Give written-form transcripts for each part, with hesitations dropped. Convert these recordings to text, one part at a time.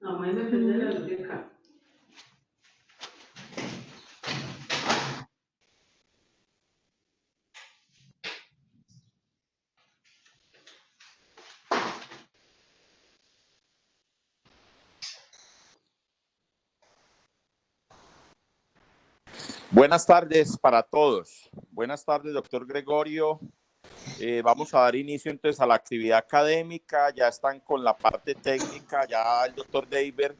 Amanhã vai fazer a biblioteca. Buenas tardes para todos. Buenas tardes, doctor Gregorio. Vamos a dar inicio entonces a la actividad académica. Ya están con la parte técnica. Ya el doctor David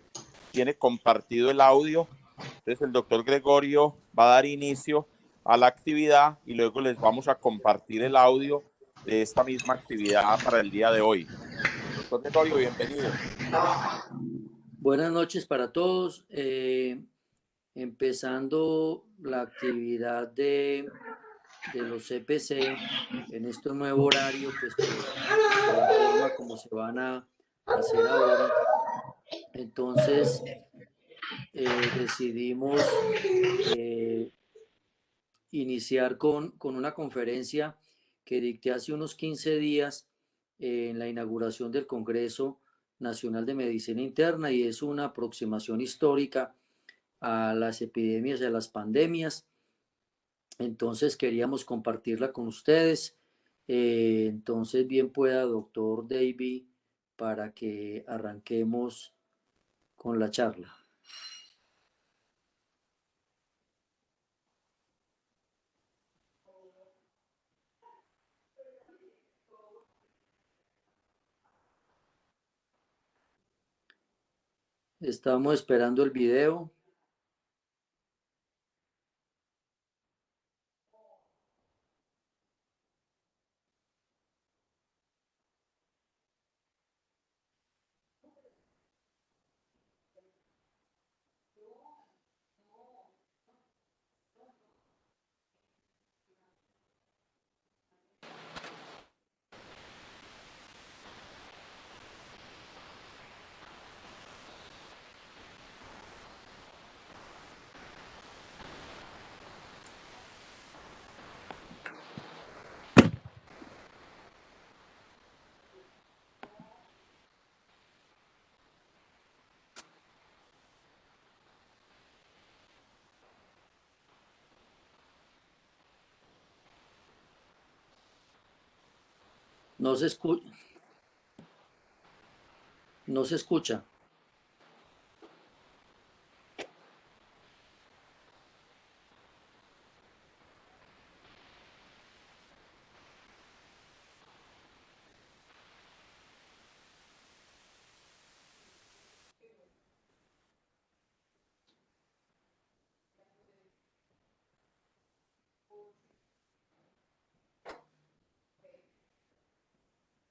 tiene compartido el audio. Entonces el doctor Gregorio va a dar inicio a la actividad y luego les vamos a compartir el audio de esta misma actividad para el día de hoy. Doctor Gregorio, bienvenido. Buenas noches para todos. Empezando la actividad de los CPC en este nuevo horario, pues de la forma como se van a hacer ahora. Entonces decidimos iniciar con una conferencia que dicté hace unos 15 días en la inauguración del Congreso Nacional de Medicina Interna, y es una aproximación histórica a las epidemias y a las pandemias. Entonces queríamos compartirla con ustedes. Entonces bien pueda, doctor David, para que arranquemos con la charla. Estamos esperando el video. No se escucha. No se escucha.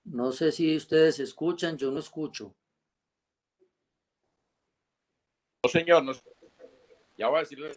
No sé si ustedes escuchan, yo no escucho. No, señor, no. Ya voy a decirle.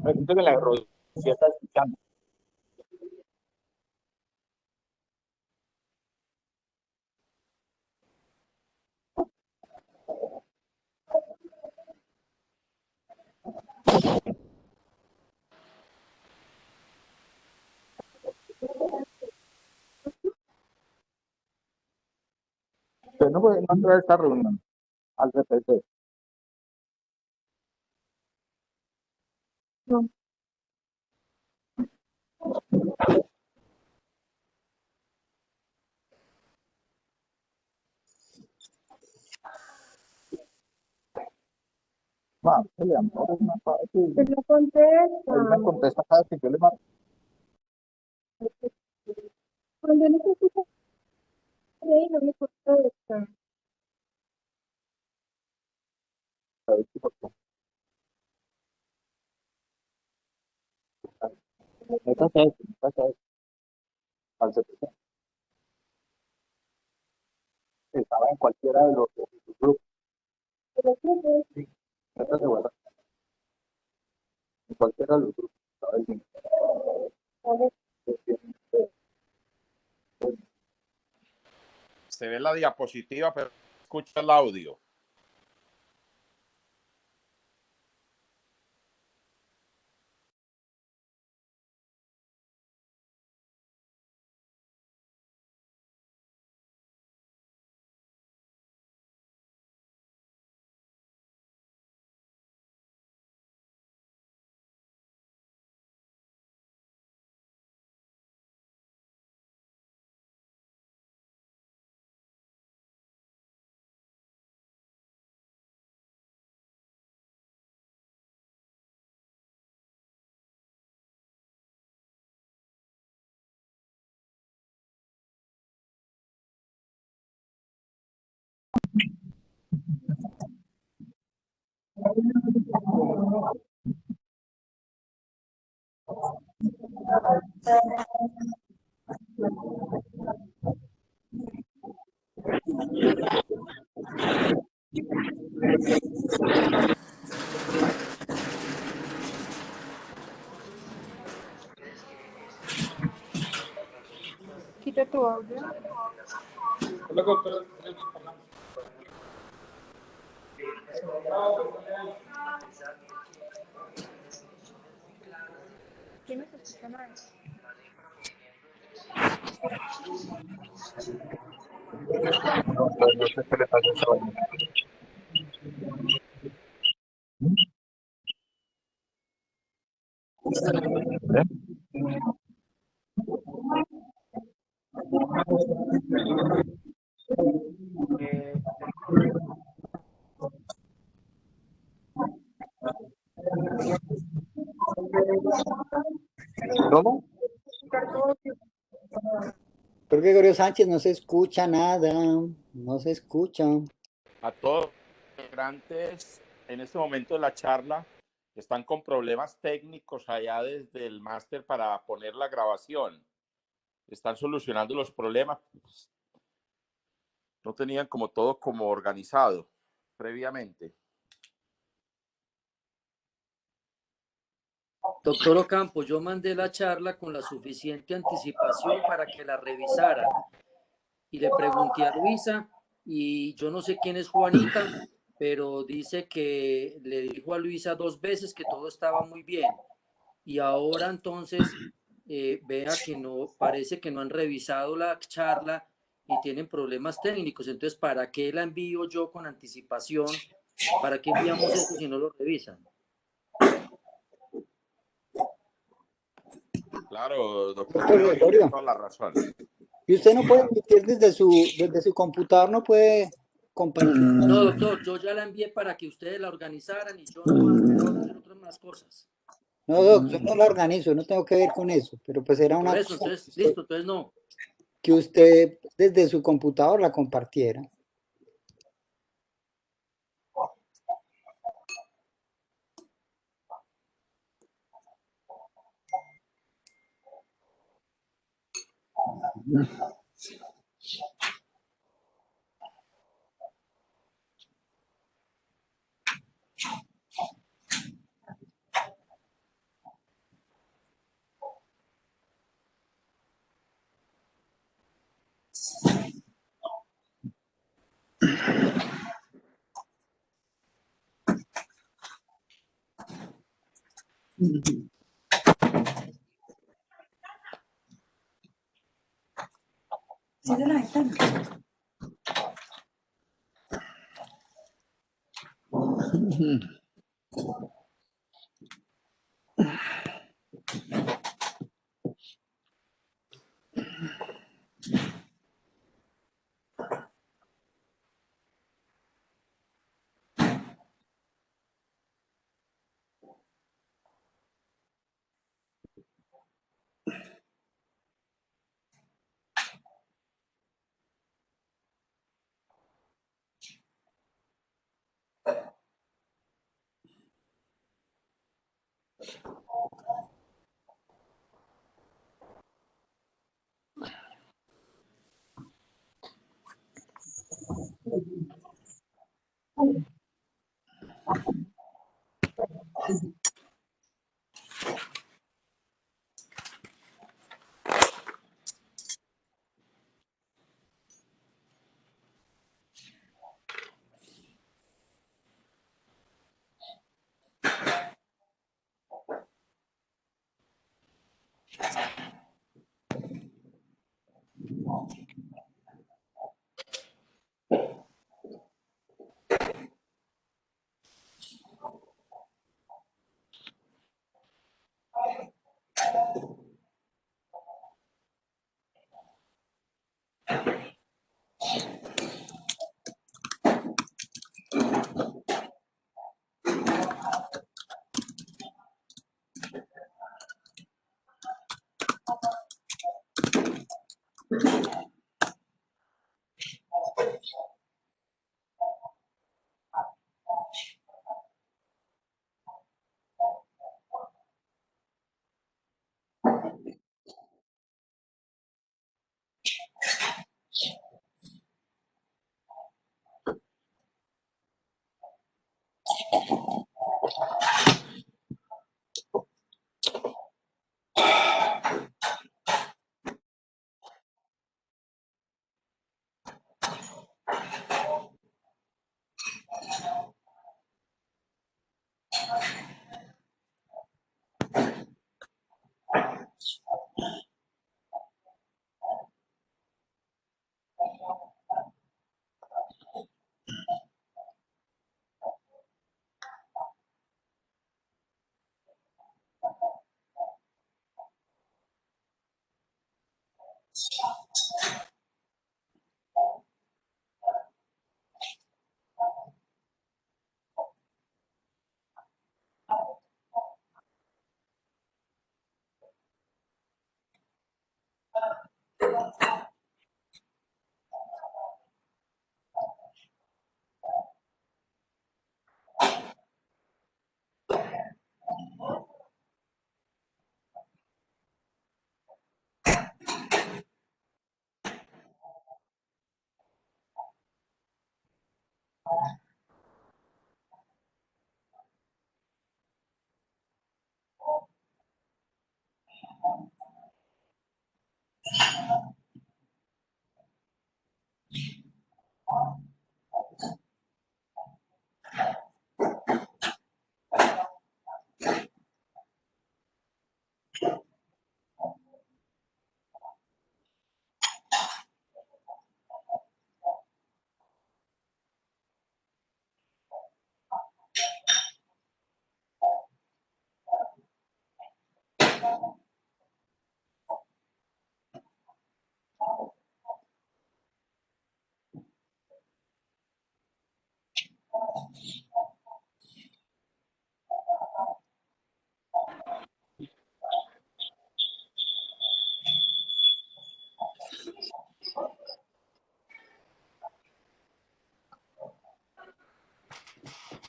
Pregúntale a la Rocío, si está escuchando. Usted no puede entrar a esta reunión al CPC. No. Ma, se le amor, es más fácil. Él no contesta. Él me contesta cada que yo le marco. Cuando necesita reír, no me contesta. Métase eso, al CPC. Estaba en cualquiera de los grupos. Pero ¿qué es? Sí, métase, bueno, en cualquiera de los grupos. Estaba el link. ¿Cuál Se ve la diapositiva, pero escucha el audio. Quita tu audio. ¿Quién nos escucha mal? No sé qué le pasa a esa vaina. ¿Cómo? Doctor Gregorio Sánchez, no se escucha nada, no se escucha. A todos los integrantes en este momento de la charla están con problemas técnicos allá desde el máster para poner la grabación. Están solucionando los problemas. No tenían como todo como organizado previamente. Doctor Ocampo, yo mandé la charla con la suficiente anticipación para que la revisaran. Y le pregunté a Luisa, y yo no sé quién es Juanita, pero dice que le dijo a Luisa 2 veces que todo estaba muy bien. Y ahora entonces vea que no, parece que no han revisado la charla y tienen problemas técnicos. Entonces, ¿para qué la envío yo con anticipación? ¿Para qué enviamos esto si no lo revisan? Claro, doctor Doctor Gregorio, tiene Gregorio, toda la razón. y usted no puede emitir desde su computador, no puede compartir. No, doctor, yo ya la envié para que ustedes la organizaran y yo nomás puedo hacer otras más cosas. No, doc, yo no la organizo, no tengo que ver con eso, pero pues era Por una eso, cosa entonces, listo, entonces no. que usted desde su computador la compartiera. Cierra la ventana.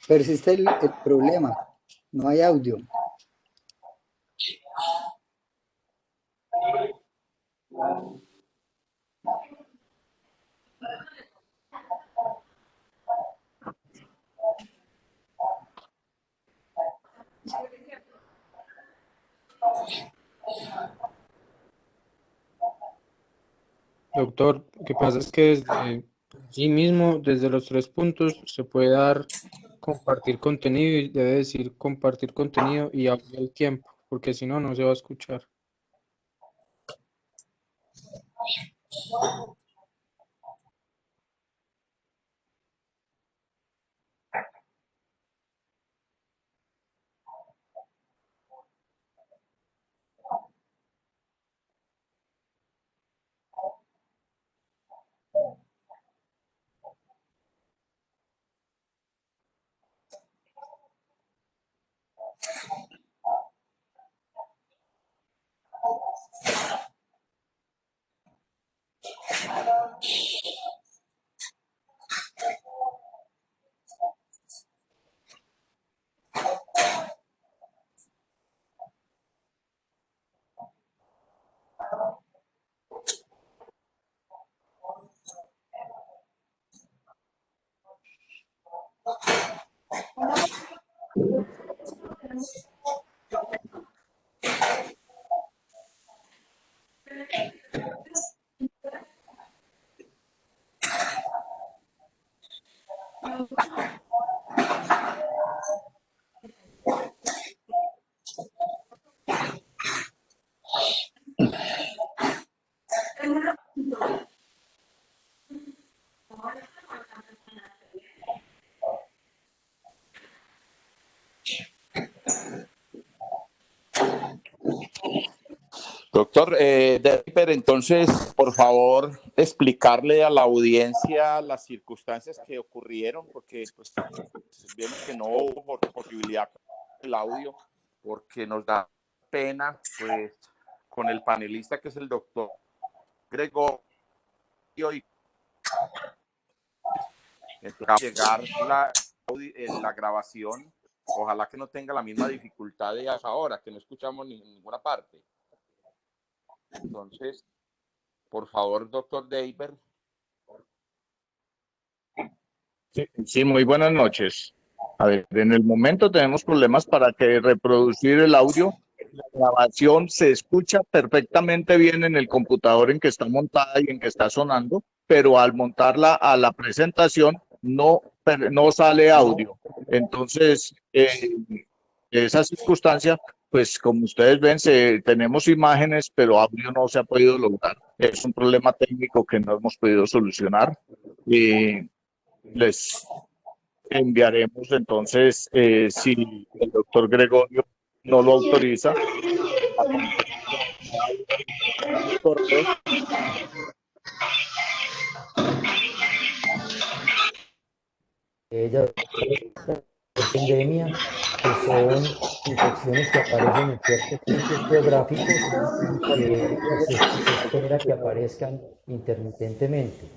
Persiste el problema, no hay audio. Doctor, lo que pasa es que desde allí mismo, desde los 3 puntos, se puede dar compartir contenido y debe decir compartir contenido y audio al tiempo, porque si no, no se va a escuchar. Doctor Derper, entonces, por favor, explicarle a la audiencia las circunstancias que ocurrieron, porque pues, vemos que no hubo posibilidad del audio, porque nos da pena, pues, con el panelista que es el doctor Gregorio, y llegar la grabación, ojalá que no tenga la misma dificultad de ahora, que no escuchamos en ninguna parte. Entonces, por favor, doctor Deiber. Sí, muy buenas noches. A ver, en el momento tenemos problemas para que reproducir el audio. La grabación se escucha perfectamente bien en el computador en que está montada y en que está sonando, pero al montarla a la presentación no sale audio. Entonces, esa circunstancia, pues como ustedes ven, tenemos imágenes, pero audio no se ha podido lograr. Es un problema técnico que no hemos podido solucionar. Les enviaremos entonces, si el doctor Gregorio no lo autoriza, Ella endemia, que son infecciones que aparecen en ciertos sitios geográficos que se espera que aparezcan intermitentemente.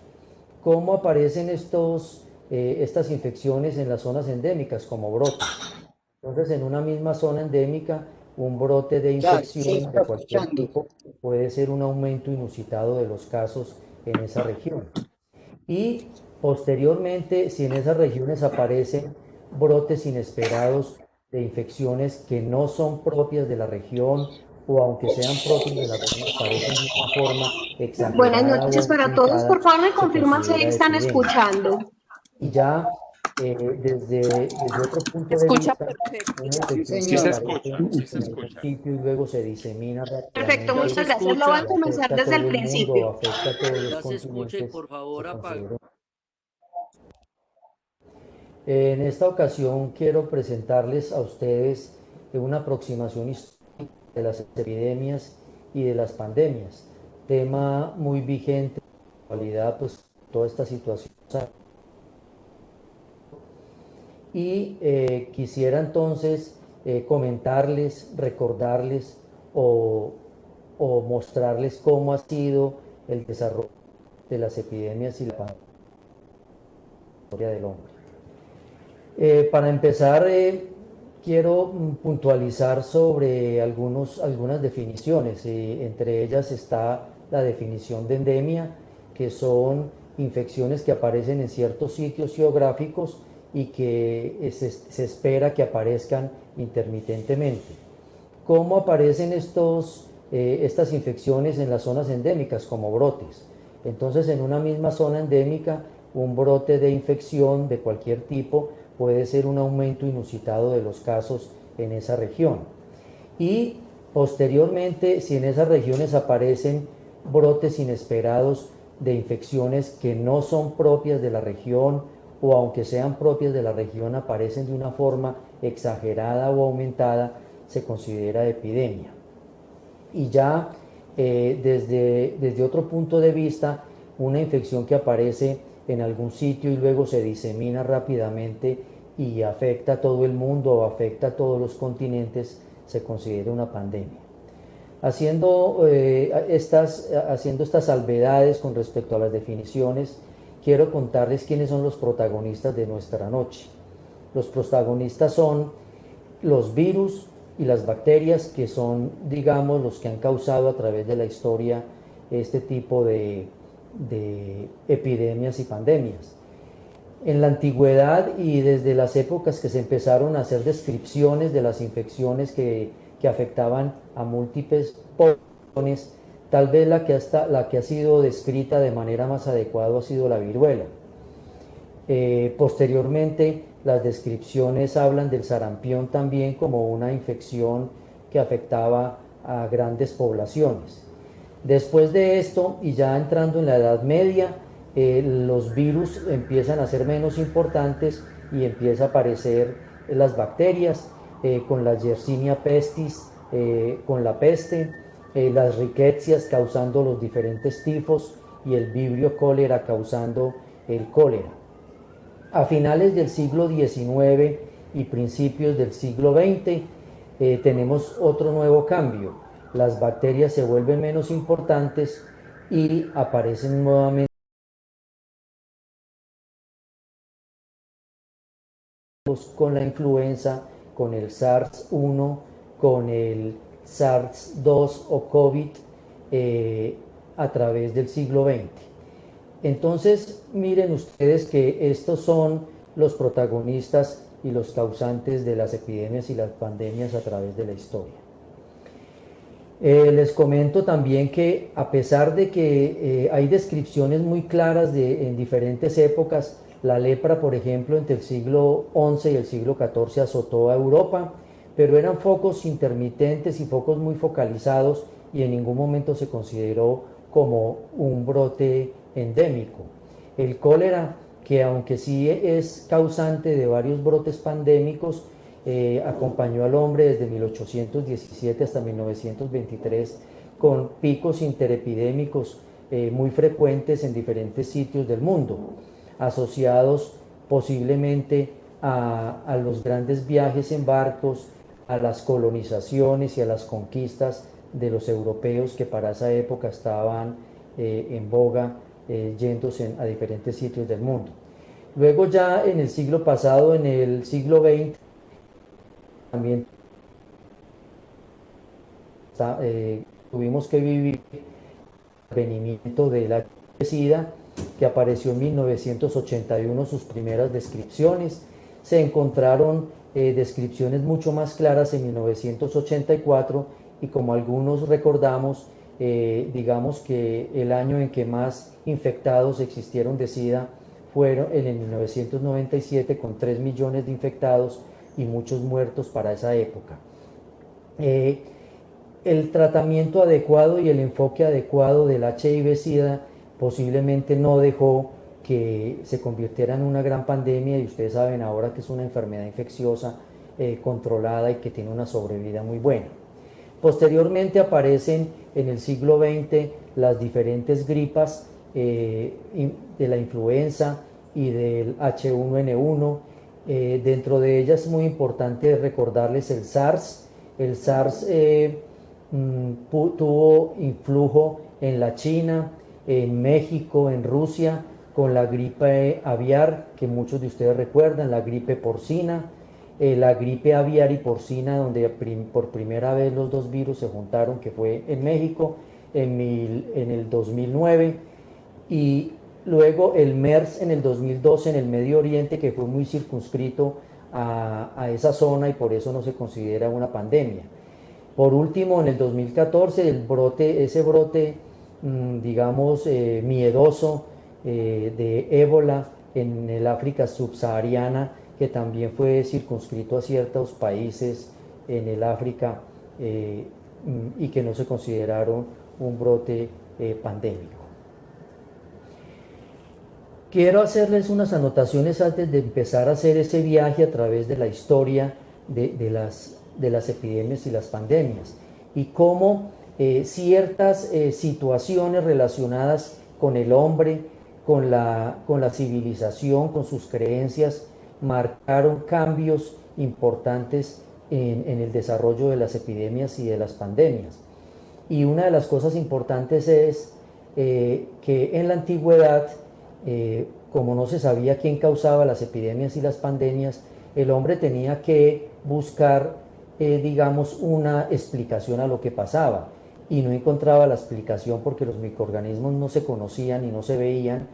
¿Cómo aparecen estas infecciones en las zonas endémicas? Como brotes. Entonces, en una misma zona endémica, un brote de infección de cualquier tipo puede ser un aumento inusitado de los casos en esa región. Y posteriormente, si en esas regiones aparecen brotes inesperados de infecciones que no son propias de la región, o aunque sean propios de la región, aparecen de una forma exagerada. Buenas noches para todos. Por favor, me confirman si están escuchando. Y ya desde otro punto de vista, una infección Sí se escucha, sí se en escucha. algún sitio y luego se disemina rápidamente. Perfecto, muchas gracias. Lo voy a comenzar desde el principio. Afecta a todos los Ya se escucha y continentes. por favor apague. En esta ocasión quiero presentarles a ustedes una aproximación histórica de las epidemias y de las pandemias, tema muy vigente en la actualidad, pues toda esta situación. Y quisiera entonces comentarles, recordarles o mostrarles cómo ha sido el desarrollo de las epidemias y la historia del hombre. Para empezar, quiero puntualizar sobre algunas definiciones. Entre ellas está la definición de endemia, que son infecciones que aparecen en ciertos sitios geográficos y que se espera que aparezcan intermitentemente. ¿Cómo aparecen estas infecciones en las zonas endémicas? Como brotes. Entonces, en una misma zona endémica, un brote de infección de cualquier tipo puede ser un aumento inusitado de los casos en esa región. Y posteriormente, si en esas regiones aparecen brotes inesperados de infecciones que no son propias de la región, o aunque sean propias de la región, aparecen de una forma exagerada o aumentada, se considera epidemia. Y ya desde otro punto de vista, una infección que aparece en algún sitio y luego se disemina rápidamente y afecta a todo el mundo o afecta a todos los continentes, se considera una pandemia. Haciendo estas salvedades con respecto a las definiciones, quiero contarles quiénes son los protagonistas de nuestra noche. Los protagonistas son los virus y las bacterias, que son, digamos, los que han causado a través de la historia este tipo de epidemias y pandemias. En la antigüedad y desde las épocas que se empezaron a hacer descripciones de las infecciones que afectaban a múltiples poblaciones, tal vez la que ha sido descrita de manera más adecuada ha sido la viruela. Posteriormente, las descripciones hablan del sarampión también como una infección que afectaba a grandes poblaciones. Después de esto, y ya entrando en la Edad Media, los virus empiezan a ser menos importantes y empieza a aparecer las bacterias, con la Yersinia pestis, con la peste, las riquecias causando los diferentes tifos y el vibrio cólera causando el cólera. A finales del siglo XIX y principios del siglo XX tenemos otro nuevo cambio. Las bacterias se vuelven menos importantes y aparecen nuevamente con la influenza, con el SARS-1, con el SARS-2 o COVID a través del siglo XX. Entonces, miren ustedes que estos son los protagonistas y los causantes de las epidemias y las pandemias a través de la historia. Les comento también que a pesar de que hay descripciones muy claras en diferentes épocas, la lepra, por ejemplo, entre el siglo XI y el siglo XIV azotó a Europa, pero eran focos intermitentes y focos muy focalizados y en ningún momento se consideró como un brote endémico. El cólera, que aunque sí es causante de varios brotes pandémicos, acompañó al hombre desde 1817 hasta 1923 con picos interepidémicos muy frecuentes en diferentes sitios del mundo, asociados posiblemente a los grandes viajes en barcos, a las colonizaciones y a las conquistas de los europeos que para esa época estaban en boga, yéndose a diferentes sitios del mundo. Luego ya en el siglo pasado, en el siglo XX, también tuvimos que vivir el advenimiento de la SIDA, que apareció en 1981 sus primeras descripciones. Se encontraron descripciones mucho más claras en 1984 y como algunos recordamos, digamos que el año en que más infectados existieron de SIDA fueron en el 1997 con 3 millones de infectados y muchos muertos para esa época. El tratamiento adecuado y el enfoque adecuado del HIV-Sida posiblemente no dejó que se convirtiera en una gran pandemia, y ustedes saben ahora que es una enfermedad infecciosa controlada y que tiene una sobrevida muy buena. Posteriormente aparecen en el siglo XX las diferentes gripas de la influenza y del H1N1. Dentro de ellas es muy importante recordarles el SARS. El SARS tuvo influjo en la China, en México, en Rusia, con la gripe aviar, que muchos de ustedes recuerdan, la gripe porcina, la gripe aviar y porcina, donde por primera vez los dos virus se juntaron, que fue en México en el 2009, y luego el MERS en el 2012 en el Medio Oriente, que fue muy circunscrito a esa zona y por eso no se considera una pandemia. Por último, en el 2014, ese brote, digamos, miedoso de ébola en el África subsahariana, que también fue circunscrito a ciertos países en el África y que no se consideraron un brote pandémico. Quiero hacerles unas anotaciones antes de empezar a hacer ese viaje a través de la historia de las epidemias y las pandemias y cómo ciertas situaciones relacionadas con el hombre, con la civilización, con sus creencias, marcaron cambios importantes en el desarrollo de las epidemias y de las pandemias. Y una de las cosas importantes es que en la antigüedad, como no se sabía quién causaba las epidemias y las pandemias, el hombre tenía que buscar, digamos, una explicación a lo que pasaba y no encontraba la explicación porque los microorganismos no se conocían y no se veían,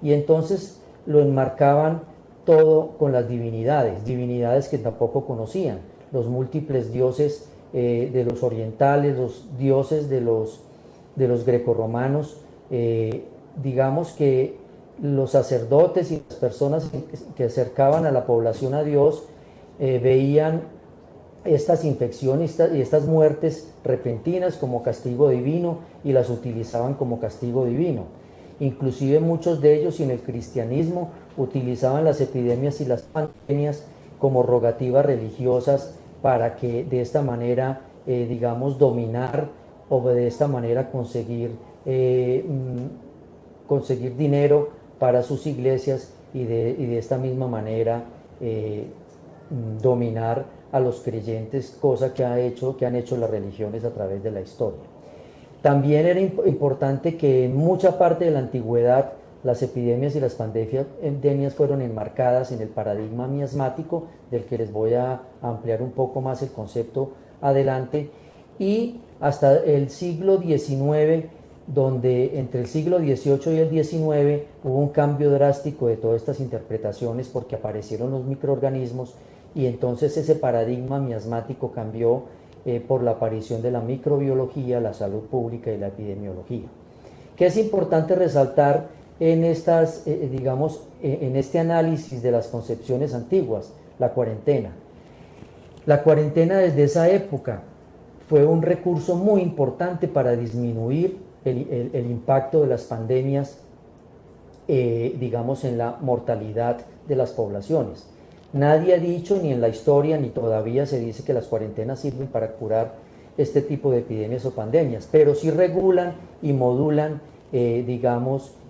y entonces lo enmarcaban todo con las divinidades que tampoco conocían, los múltiples dioses de los orientales, los dioses de los grecorromanos. Digamos que los sacerdotes y las personas que acercaban a la población a Dios veían estas infecciones y estas muertes repentinas como castigo divino y las utilizaban como castigo divino. Inclusive muchos de ellos en el cristianismo utilizaban las epidemias y las pandemias como rogativas religiosas para que de esta manera, digamos, dominar o de esta manera conseguir dinero para sus iglesias y de esta misma manera dominar a los creyentes, cosa que han hecho las religiones a través de la historia. También era importante que en mucha parte de la antigüedad las epidemias y las pandemias fueron enmarcadas en el paradigma miasmático, del que les voy a ampliar un poco más el concepto adelante, y hasta el siglo XIX, donde entre el siglo XVIII y el XIX hubo un cambio drástico de todas estas interpretaciones porque aparecieron los microorganismos y entonces ese paradigma miasmático cambió por la aparición de la microbiología, la salud pública y la epidemiología. ¿Qué es importante resaltar en en este análisis de las concepciones antiguas? La cuarentena. La cuarentena desde esa época fue un recurso muy importante para disminuir el impacto de las pandemias, en la mortalidad de las poblaciones. Nadie ha dicho, ni en la historia, ni todavía se dice que las cuarentenas sirven para curar este tipo de epidemias o pandemias, pero sí regulan y modulan,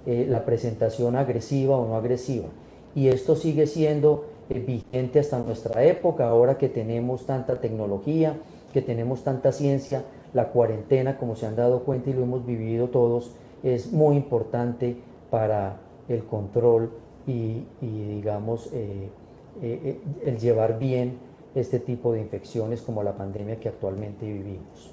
la presentación agresiva o no agresiva. Y esto sigue siendo vigente hasta nuestra época, ahora que tenemos tanta tecnología, que tenemos tanta ciencia. La cuarentena, como se han dado cuenta y lo hemos vivido todos, es muy importante para el control y el llevar bien este tipo de infecciones como la pandemia que actualmente vivimos.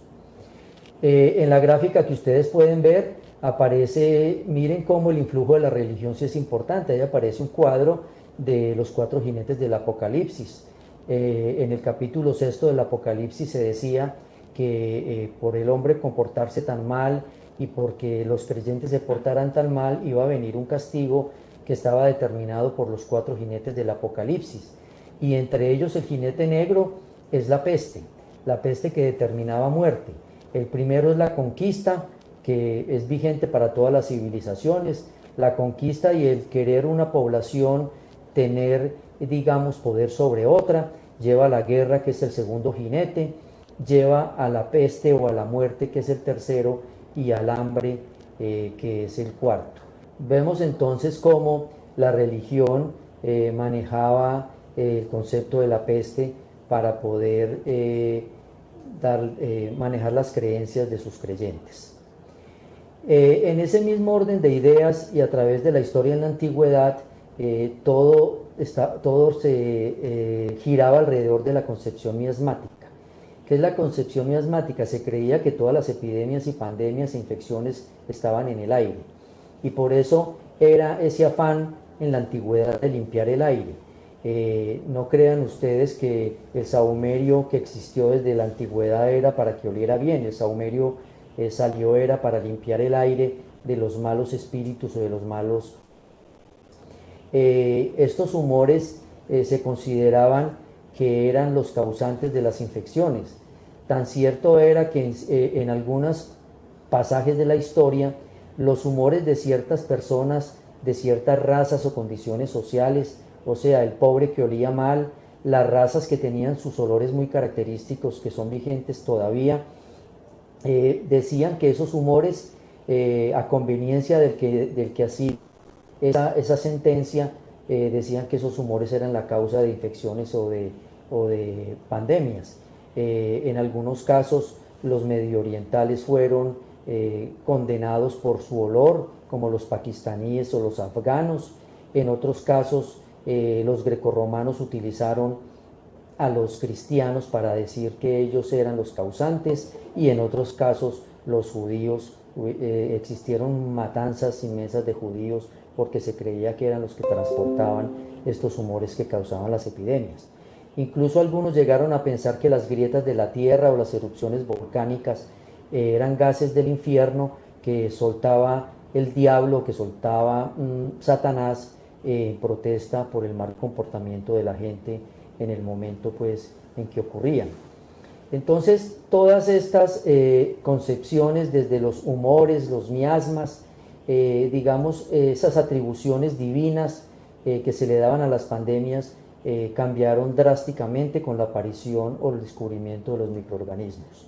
En la gráfica que ustedes pueden ver aparece, miren cómo el influjo de la religión sí es importante. Ahí aparece un cuadro de los 4 jinetes del Apocalipsis. En el capítulo 6 del Apocalipsis se decía que por el hombre comportarse tan mal y porque los creyentes se portaran tan mal iba a venir un castigo que estaba determinado por los 4 jinetes del Apocalipsis, y entre ellos el jinete negro es la peste que determinaba muerte. El primero es la conquista, que es vigente para todas las civilizaciones, la conquista y el querer una población tener, poder sobre otra, lleva a la guerra, que es el segundo jinete, lleva a la peste o a la muerte, que es el tercero, y al hambre, que es el cuarto. Vemos entonces cómo la religión manejaba el concepto de la peste para poder manejar las creencias de sus creyentes. En ese mismo orden de ideas y a través de la historia en la antigüedad, todo se giraba alrededor de la concepción miasmática. ¿Qué es la concepción miasmática? Se creía que todas las epidemias y pandemias e infecciones estaban en el aire, y por eso era ese afán en la antigüedad de limpiar el aire. No crean ustedes que el sahumerio que existió desde la antigüedad era para que oliera bien. El sahumerio era para limpiar el aire de los malos espíritus o de los malos. Estos humores se consideraban que eran los causantes de las infecciones. Tan cierto era que en algunos pasajes de la historia, los humores de ciertas personas, de ciertas razas o condiciones sociales, o sea, el pobre que olía mal, las razas que tenían sus olores muy característicos, que son vigentes todavía, decían que esos humores, a conveniencia del que hacía esa sentencia, decían que esos humores eran la causa de infecciones o de pandemias. En algunos casos los medio orientales fueron condenados por su olor, como los pakistaníes o los afganos. En otros casos los grecorromanos utilizaron a los cristianos para decir que ellos eran los causantes, y en otros casos los judíos, existieron matanzas inmensas de judíos porque se creía que eran los que transportaban estos humores que causaban las epidemias. Incluso algunos llegaron a pensar que las grietas de la tierra o las erupciones volcánicas eran gases del infierno que soltaba el diablo, que soltaba Satanás, en protesta por el mal comportamiento de la gente en el momento pues en que ocurrían. Entonces todas estas concepciones, desde los humores, los miasmas, digamos esas atribuciones divinas que se le daban a las pandemias, cambiaron drásticamente con la aparición o el descubrimiento de los microorganismos.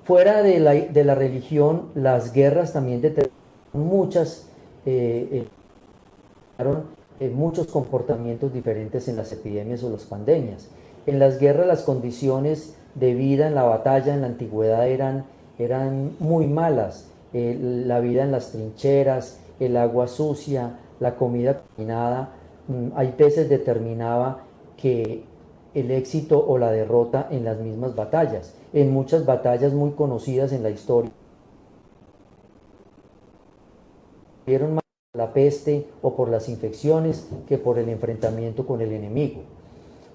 Fuera de la religión, las guerras también determinaron muchos comportamientos diferentes en las epidemias o las pandemias. En las guerras las condiciones de vida en la batalla en la antigüedad eran muy malas. La vida en las trincheras, el agua sucia, la comida contaminada, hay veces determinaba que el éxito o la derrota en las mismas batallas. En muchas batallas muy conocidas en la historia, murieron más por la peste o por las infecciones que por el enfrentamiento con el enemigo.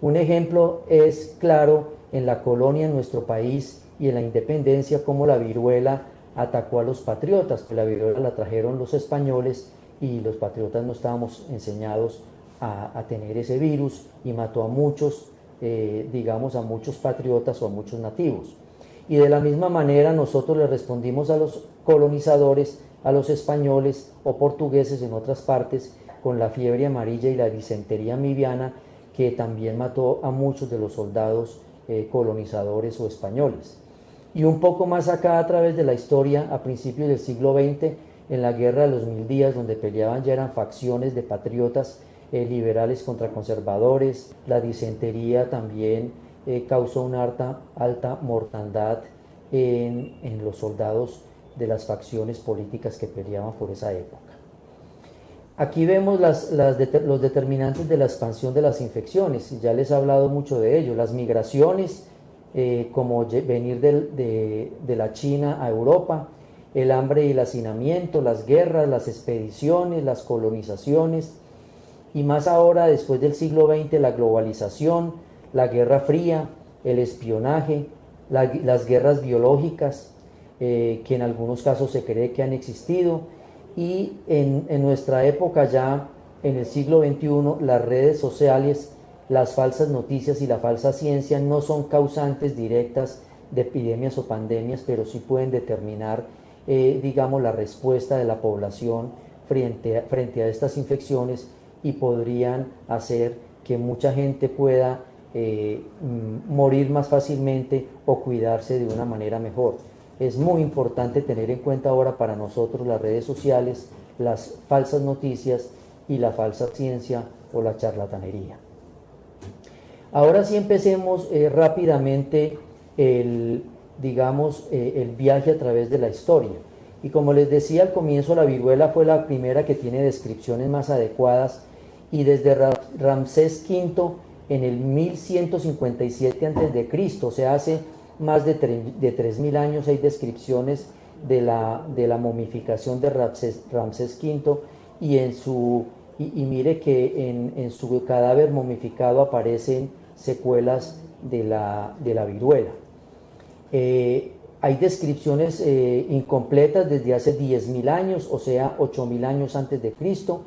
Un ejemplo es claro en la colonia, en nuestro país y en la independencia, como la viruela atacó a los patriotas, pues la viruela la trajeron los españoles y los patriotas no estábamos enseñados a tener ese virus, y mató a muchos, digamos a muchos patriotas o a muchos nativos. Y de la misma manera nosotros le respondimos a los colonizadores, a los españoles o portugueses en otras partes, con la fiebre amarilla y la disentería amibiana, que también mató a muchos de los soldados colonizadores o españoles. Y un poco más acá, a través de la historia, a principios del siglo XX, en la Guerra de los 1000 días, donde peleaban ya eran facciones de patriotas liberales contra conservadores. La disentería también causó una alta mortandad en los soldados de las facciones políticas que peleaban por esa época. Aquí vemos los determinantes de la expansión de las infecciones, y ya les he hablado mucho de ello. Las migraciones, como venir de la China a Europa, el hambre y el hacinamiento, las guerras, las expediciones, las colonizaciones, y más ahora, después del siglo XX, la globalización, la Guerra Fría, el espionaje, las guerras biológicas, que en algunos casos se cree que han existido, y en nuestra época, ya en el siglo XXI, las redes sociales, las falsas noticias y la falsa ciencia no son causantes directas de epidemias o pandemias, pero sí pueden determinar, digamos, la respuesta de la población frente a estas infecciones, y podrían hacer que mucha gente pueda morir más fácilmente o cuidarse de una manera mejor. Es muy importante tener en cuenta ahora para nosotros las redes sociales, las falsas noticias y la falsa ciencia o la charlatanería. Ahora sí empecemos rápidamente el viaje a través de la historia. Y como les decía al comienzo, la viruela fue la primera que tiene descripciones más adecuadas, y desde Ramsés V en el 1157 a.C., o sea, hace más de 3.000 años, hay descripciones de la momificación de Ramsés V, y mire que en su cadáver momificado aparecen secuelas de la viruela. Hay descripciones incompletas desde hace 10.000 años, o sea, 8.000 años antes de Cristo,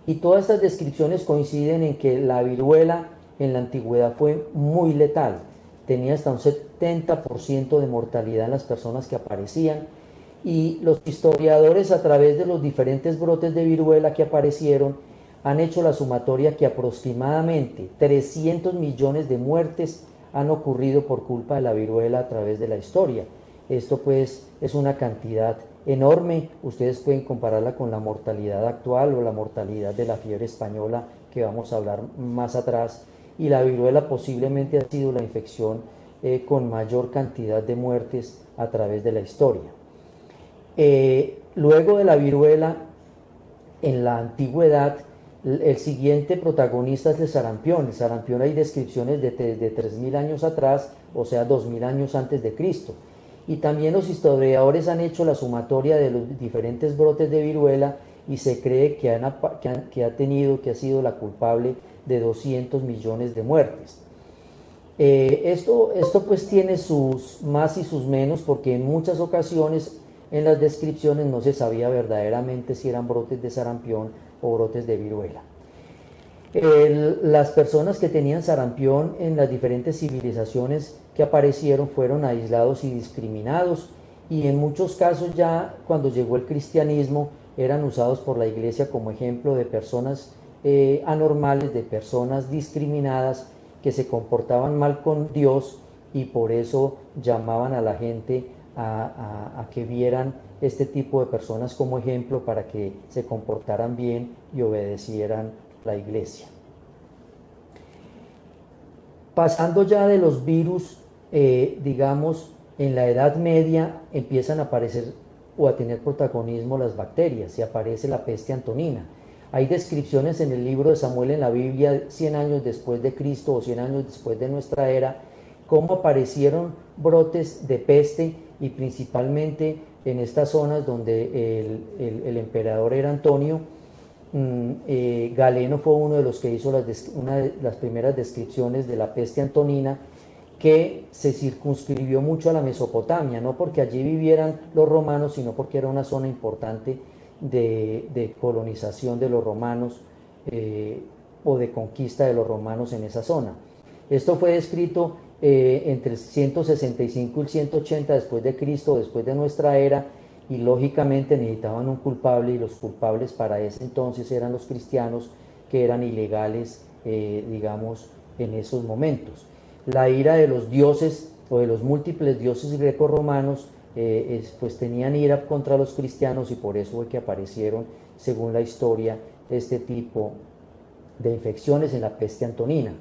Y todas estas descripciones coinciden en que la viruela en la antigüedad fue muy letal, tenía hasta un 70% de mortalidad en las personas que aparecían, y los historiadores, a través de los diferentes brotes de viruela que aparecieron, han hecho la sumatoria que aproximadamente 300 millones de muertes han ocurrido por culpa de la viruela a través de la historia. Esto pues es una cantidad enorme. Ustedes pueden compararla con la mortalidad actual o la mortalidad de la fiebre española, que vamos a hablar más atrás, y la viruela posiblemente ha sido la infección con mayor cantidad de muertes a través de la historia. Luego de la viruela, en la antigüedad, el siguiente protagonista es el sarampión. El sarampión hay descripciones de 3.000 años atrás, o sea, 2.000 años antes de Cristo. Y también los historiadores han hecho la sumatoria de los diferentes brotes de viruela y se cree que ha sido la culpable de 200 millones de muertes. Esto pues tiene sus más y sus menos, porque en muchas ocasiones en las descripciones no se sabía verdaderamente si eran brotes de sarampión o brotes de viruela. Las personas que tenían sarampión en las diferentes civilizaciones que aparecieron fueron aislados y discriminados, y en muchos casos, ya cuando llegó el cristianismo, eran usados por la iglesia como ejemplo de personas anormales, de personas discriminadas que se comportaban mal con Dios, y por eso llamaban a la gente a que vieran este tipo de personas como ejemplo para que se comportaran bien y obedecieran la iglesia. Pasando ya de los virus, digamos, en la Edad Media empiezan a aparecer o a tener protagonismo las bacterias, y aparece la peste antonina. Hay descripciones en el libro de Samuel en la Biblia, 100 años después de Cristo o 100 años después de nuestra era, cómo aparecieron brotes de peste, y principalmente en estas zonas donde el emperador era Antonio. Galeno fue uno de los que hizo una de las primeras descripciones de la peste antonina, que se circunscribió mucho a la Mesopotamia, no porque allí vivieran los romanos, sino porque era una zona importante de colonización de los romanos o de conquista de los romanos en esa zona. Esto fue descrito entre el 165 y el 180 después de Cristo, después de nuestra era, y lógicamente necesitaban un culpable, y los culpables para ese entonces eran los cristianos, que eran ilegales, digamos, en esos momentos. La ira de los dioses o de los múltiples dioses grecorromanos pues tenían ira contra los cristianos, y por eso fue que aparecieron, según la historia, este tipo de infecciones en la peste antonina.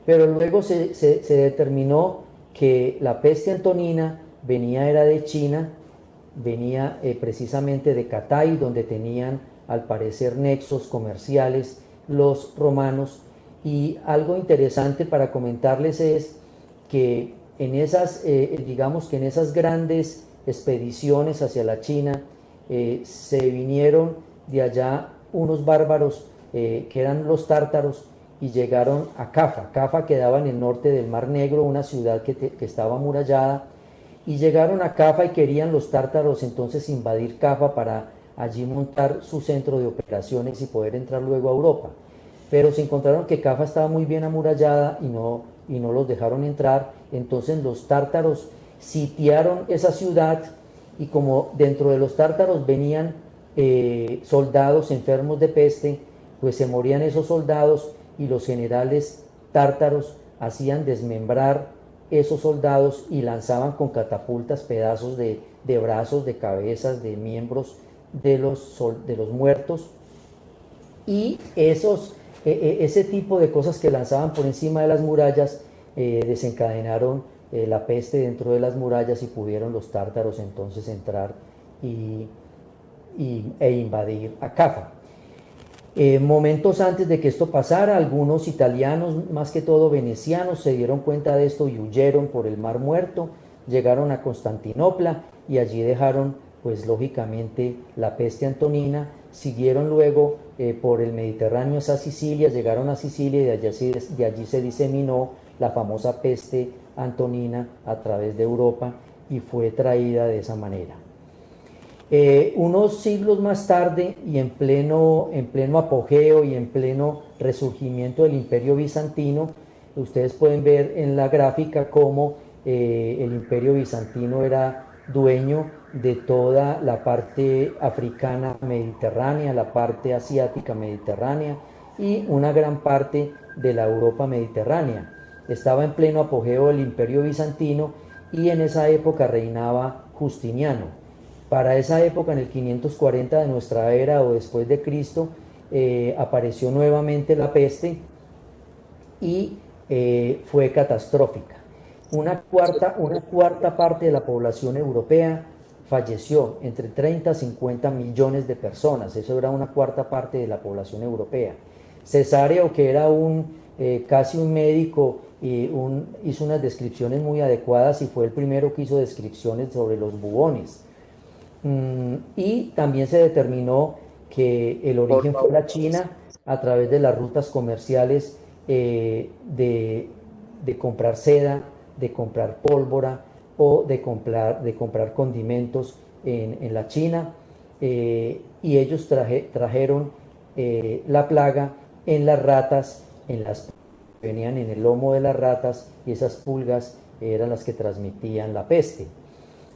Pero luego se determinó que la peste antonina era de China, venía precisamente de Catay, donde tenían al parecer nexos comerciales los romanos. Y algo interesante para comentarles es que en esas, digamos que en esas grandes expediciones hacia la China, se vinieron de allá unos bárbaros que eran los tártaros, y llegaron a Cafa. Cafa quedaba en el norte del Mar Negro, una ciudad que estaba amurallada, y llegaron a Cafa y querían los tártaros entonces invadir Cafa para allí montar su centro de operaciones y poder entrar luego a Europa. Pero se encontraron que Cafa estaba muy bien amurallada y no los dejaron entrar. Entonces los tártaros sitiaron esa ciudad, y como dentro de los tártaros venían soldados enfermos de peste, pues se morían esos soldados, y los generales tártaros hacían desmembrar esos soldados y lanzaban con catapultas pedazos de brazos, de cabezas, de miembros de los muertos, y ese tipo de cosas que lanzaban por encima de las murallas desencadenaron la peste dentro de las murallas, y pudieron los tártaros entonces entrar e invadir a Cafa. Momentos antes de que esto pasara, algunos italianos, más que todo venecianos, se dieron cuenta de esto y huyeron por el Mar Muerto, llegaron a Constantinopla, y allí dejaron pues lógicamente la peste antonina. Siguieron luego por el Mediterráneo hasta Sicilia, llegaron a Sicilia, y de allí se diseminó la famosa peste antonina a través de Europa, y fue traída de esa manera. Unos siglos más tarde y en pleno apogeo y en pleno resurgimiento del Imperio Bizantino, ustedes pueden ver en la gráfica cómo el Imperio Bizantino era dueño de toda la parte africana mediterránea, la parte asiática mediterránea y una gran parte de la Europa mediterránea. Estaba en pleno apogeo del Imperio Bizantino y en esa época reinaba Justiniano. Para esa época, en el 540 de nuestra era o después de Cristo, apareció nuevamente la peste y fue catastrófica. Una cuarta parte de la población europea falleció, entre 30 a 50 millones de personas, eso era una cuarta parte de la población europea. Cesáreo, que era casi un médico, hizo unas descripciones muy adecuadas y fue el primero que hizo descripciones sobre los bubones. Y también se determinó que el origen fue la China a través de las rutas comerciales de comprar seda, de comprar pólvora o de comprar condimentos en la China, y ellos trajeron la plaga en las ratas, venían en el lomo de las ratas, y esas pulgas eran las que transmitían la peste.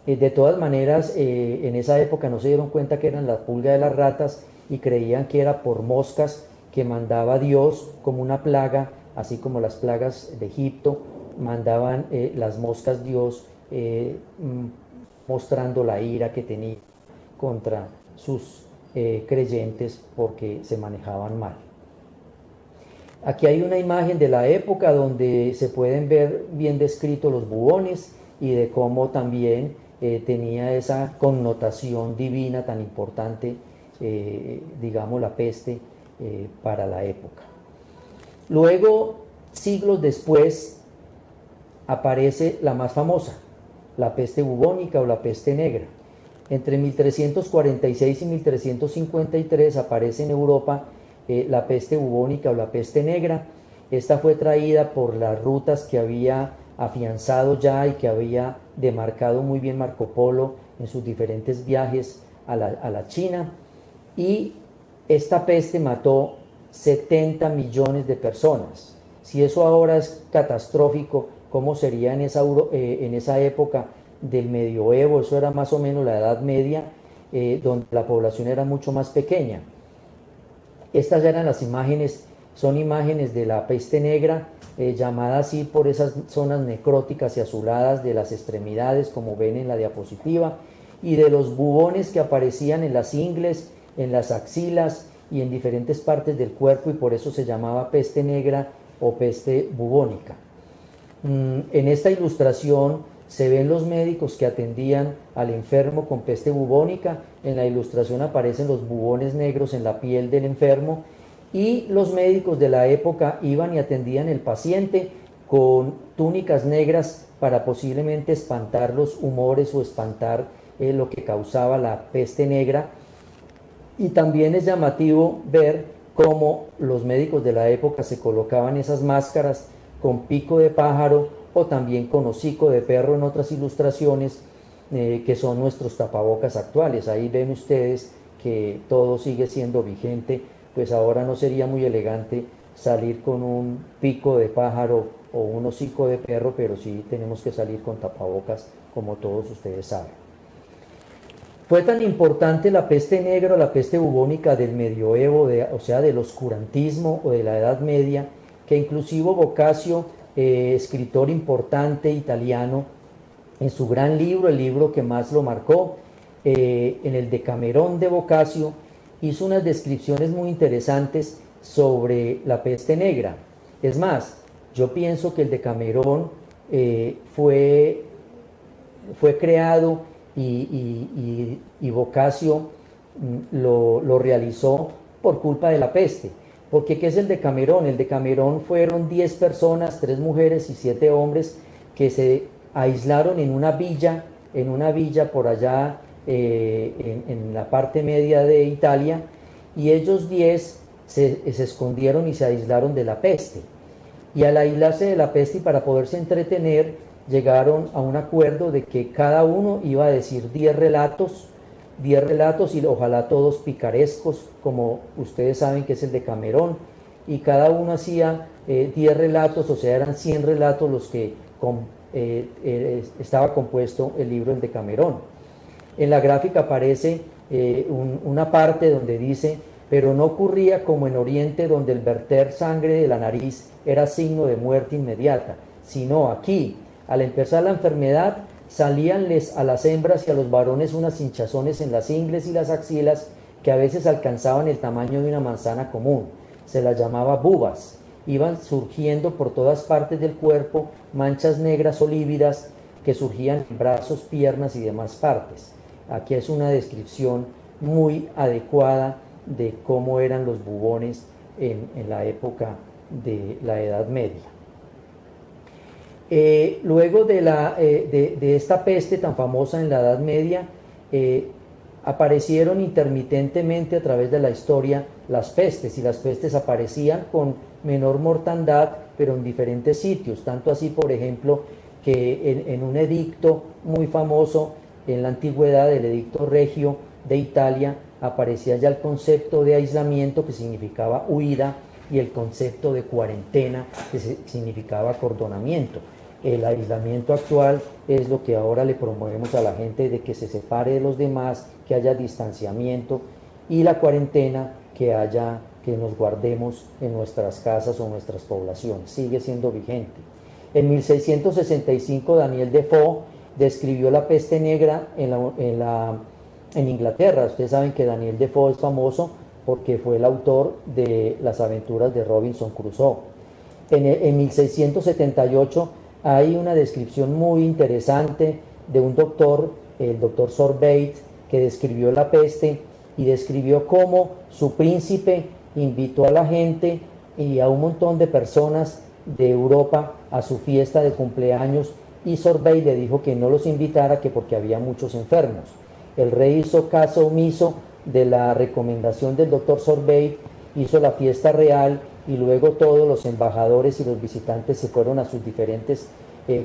De todas maneras, en esa época no se dieron cuenta que eran la pulga de las ratas y creían que era por moscas que mandaba Dios como una plaga, así como las plagas de Egipto mandaban las moscas Dios, mostrando la ira que tenía contra sus creyentes porque se manejaban mal. Aquí hay una imagen de la época donde se pueden ver bien descritos los bubones y de cómo también tenía esa connotación divina tan importante, digamos, la peste para la época. Luego, siglos después, aparece la más famosa, la peste bubónica o la peste negra. Entre 1346 y 1353 aparece en Europa la peste bubónica o la peste negra. Esta fue traída por las rutas que había afianzado ya y que había demarcado muy bien Marco Polo en sus diferentes viajes a la China, y esta peste mató 70 millones de personas. Si eso ahora es catastrófico, ¿cómo sería en esa época del medioevo? Eso era más o menos la Edad Media, donde la población era mucho más pequeña. Estas eran las imágenes, son imágenes de la peste negra, llamada así por esas zonas necróticas y azuladas de las extremidades, como ven en la diapositiva, y de los bubones que aparecían en las ingles, en las axilas y en diferentes partes del cuerpo, y por eso se llamaba peste negra o peste bubónica. En esta ilustración se ven los médicos que atendían al enfermo con peste bubónica. En la ilustración aparecen los bubones negros en la piel del enfermo, y los médicos de la época iban y atendían al paciente con túnicas negras para posiblemente espantar los humores o espantar lo que causaba la peste negra. Y también es llamativo ver cómo los médicos de la época se colocaban esas máscaras con pico de pájaro o también con hocico de perro en otras ilustraciones, que son nuestros tapabocas actuales. Ahí ven ustedes que todo sigue siendo vigente, pues ahora no sería muy elegante salir con un pico de pájaro o un hocico de perro, pero sí tenemos que salir con tapabocas, como todos ustedes saben. Fue tan importante la peste negra o la peste bubónica del medioevo, o sea, del oscurantismo o de la Edad Media, que inclusive Boccaccio, escritor importante italiano, en su gran libro, el libro que más lo marcó, en el Decamerón de Boccaccio, hizo unas descripciones muy interesantes sobre la peste negra. Es más, yo pienso que el Decamerón fue creado y Boccaccio lo realizó por culpa de la peste. Porque ¿qué es el Decamerón? El Decamerón fueron 10 personas, 3 mujeres y 7 hombres, que se aislaron en una villa por allá en la parte media de Italia, y ellos 10 se escondieron y se aislaron de la peste. Y al aislarse de la peste y para poderse entretener, llegaron a un acuerdo de que cada uno iba a decir 10 relatos 10 relatos y ojalá todos picarescos, como ustedes saben que es el de Camerón, y cada uno hacía 10 relatos, o sea, eran 100 relatos los que estaba compuesto el libro el de Camerón. En la gráfica aparece una parte donde dice: pero no ocurría como en Oriente, donde el verter sangre de la nariz era signo de muerte inmediata, sino aquí, al empezar la enfermedad, salíanles a las hembras y a los varones unas hinchazones en las ingles y las axilas que a veces alcanzaban el tamaño de una manzana común. Se las llamaba bubas. Iban surgiendo por todas partes del cuerpo manchas negras o lívidas que surgían en brazos, piernas y demás partes. Aquí es una descripción muy adecuada de cómo eran los bubones en la época de la Edad Media. Luego de esta peste tan famosa en la Edad Media, aparecieron intermitentemente a través de la historia las pestes, y las pestes aparecían con menor mortandad, pero en diferentes sitios, tanto así, por ejemplo, que en un edicto muy famoso en la antigüedad, el edicto regio de Italia, aparecía ya el concepto de aislamiento, que significaba huida, y el concepto de cuarentena, que significaba acordonamiento. El aislamiento actual es lo que ahora le promovemos a la gente, de que se separe de los demás, que haya distanciamiento, y la cuarentena, que nos guardemos en nuestras casas o nuestras poblaciones. Sigue siendo vigente. En 1665 Daniel Defoe describió la peste negra en Inglaterra. Ustedes saben que Daniel Defoe es famoso porque fue el autor de las aventuras de Robinson Crusoe. En 1678 hay una descripción muy interesante de un doctor, el doctor Sorbate, que describió la peste y describió cómo su príncipe invitó a la gente y a un montón de personas de Europa a su fiesta de cumpleaños, y Sorbate le dijo que no los invitara, que porque había muchos enfermos. El rey hizo caso omiso de la recomendación del doctor Sorbate, hizo la fiesta real, y luego todos los embajadores y los visitantes se fueron a sus diferentes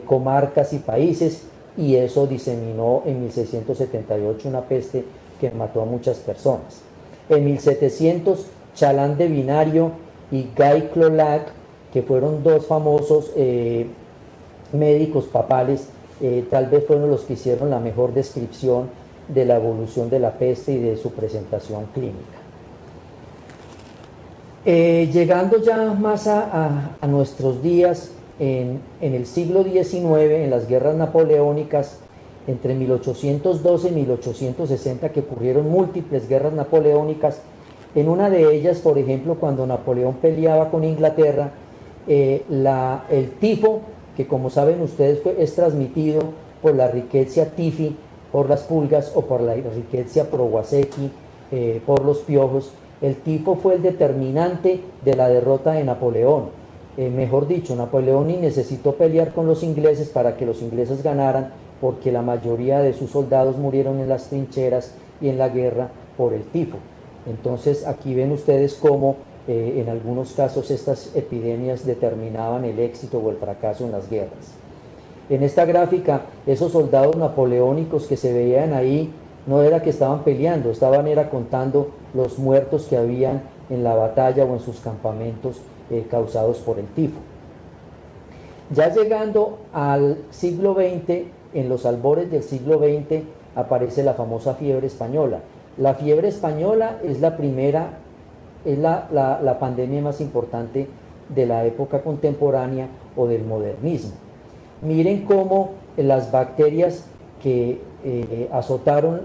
comarcas y países, y eso diseminó en 1678 una peste que mató a muchas personas. En 1700 Chalán de Binario y Guy Clollac, que fueron dos famosos médicos papales, tal vez fueron los que hicieron la mejor descripción de la evolución de la peste y de su presentación clínica. Llegando ya más a nuestros días, en el siglo XIX, en las guerras napoleónicas, entre 1812 y 1860, que ocurrieron múltiples guerras napoleónicas. En una de ellas, por ejemplo, cuando Napoleón peleaba con Inglaterra, el tifo, que como saben ustedes es transmitido por la Rickettsia tifi, por las pulgas, o por la Rickettsia prowazekii, por los piojos. El tifo fue el determinante de la derrota de Napoleón. Mejor dicho, Napoleón ni necesitó pelear con los ingleses para que los ingleses ganaran, porque la mayoría de sus soldados murieron en las trincheras y en la guerra por el tifo. Entonces aquí ven ustedes cómo en algunos casos estas epidemias determinaban el éxito o el fracaso en las guerras. En esta gráfica, esos soldados napoleónicos que se veían ahí no era que estaban peleando, era contando los muertos que habían en la batalla o en sus campamentos causados por el tifo. Ya llegando al siglo XX, en los albores del siglo XX, aparece la famosa fiebre española. La fiebre española es la primera, es la pandemia más importante de la época contemporánea o del modernismo. Miren cómo las bacterias que azotaron